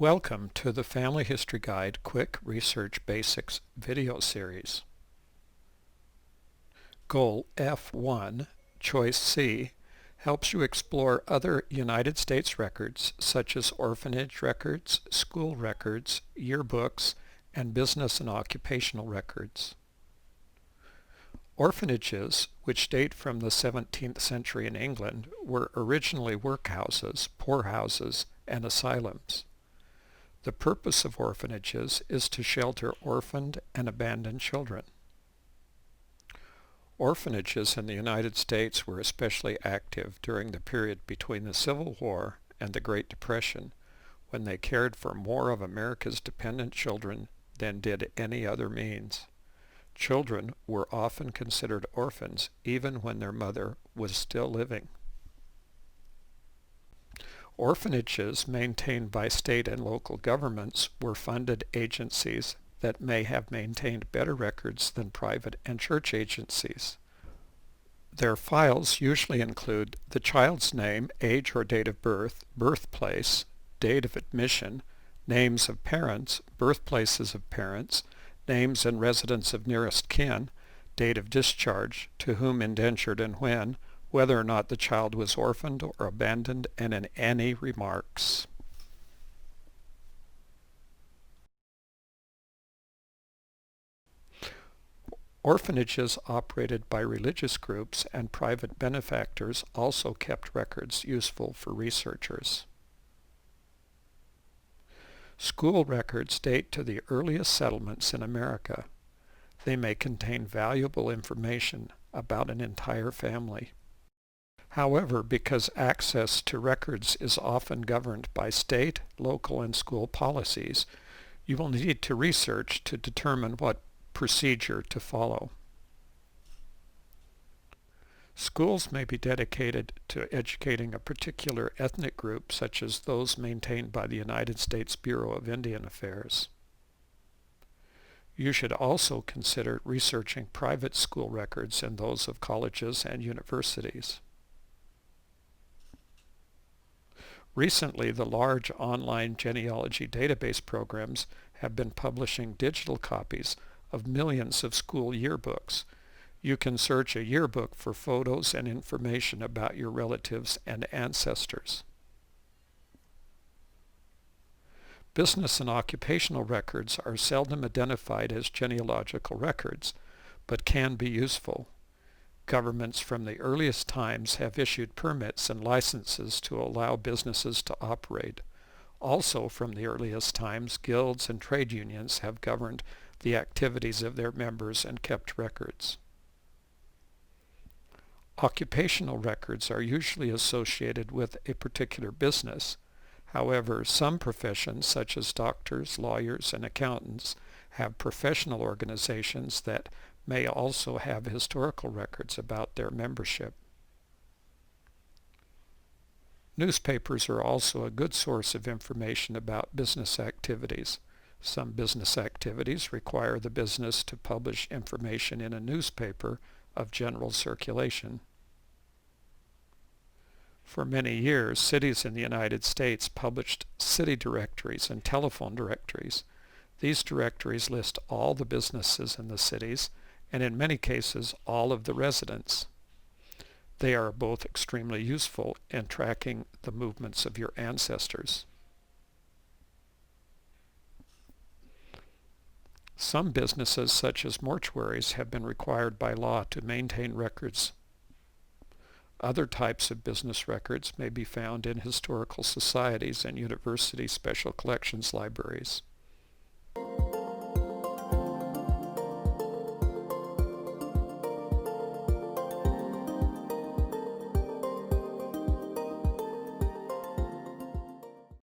Welcome to the Family History Guide Quick Research Basics video series. Goal F1, Choice C, helps you explore other United States records such as orphanage records, school records, yearbooks, and business and occupational records. Orphanages, which date from the 17th century in England, were originally workhouses, poorhouses, and asylums. The purpose of orphanages is to shelter orphaned and abandoned children. Orphanages in the United States were especially active during the period between the Civil War and the Great Depression, when they cared for more of America's dependent children than did any other means. Children were often considered orphans even when their mother was still living. Orphanages maintained by state and local governments were funded agencies that may have maintained better records than private and church agencies. Their files usually include the child's name, age or date of birth, birthplace, date of admission, names of parents, birthplaces of parents, names and residence of nearest kin, date of discharge, to whom indentured and when, whether or not the child was orphaned or abandoned, and in any remarks. Orphanages operated by religious groups and private benefactors also kept records useful for researchers. School records date to the earliest settlements in America. They may contain valuable information about an entire family. However, because access to records is often governed by state, local, and school policies, you will need to research to determine what procedure to follow. Schools may be dedicated to educating a particular ethnic group, such as those maintained by the United States Bureau of Indian Affairs. You should also consider researching private school records and those of colleges and universities. Recently, the large online genealogy database programs have been publishing digital copies of millions of school yearbooks. You can search a yearbook for photos and information about your relatives and ancestors. Business and occupational records are seldom identified as genealogical records, but can be useful. Governments from the earliest times have issued permits and licenses to allow businesses to operate. Also from the earliest times, guilds and trade unions have governed the activities of their members and kept records. Occupational records are usually associated with a particular business. However, some professions, such as doctors, lawyers, and accountants, have professional organizations that may also have historical records about their membership. Newspapers are also a good source of information about business activities. Some business activities require the business to publish information in a newspaper of general circulation. For many years, cities in the United States published city directories and telephone directories. These directories list all the businesses in the cities, and in many cases all of the residents. They are both extremely useful in tracking the movements of your ancestors. Some businesses, such as mortuaries, have been required by law to maintain records. Other types of business records may be found in historical societies and university special collections libraries.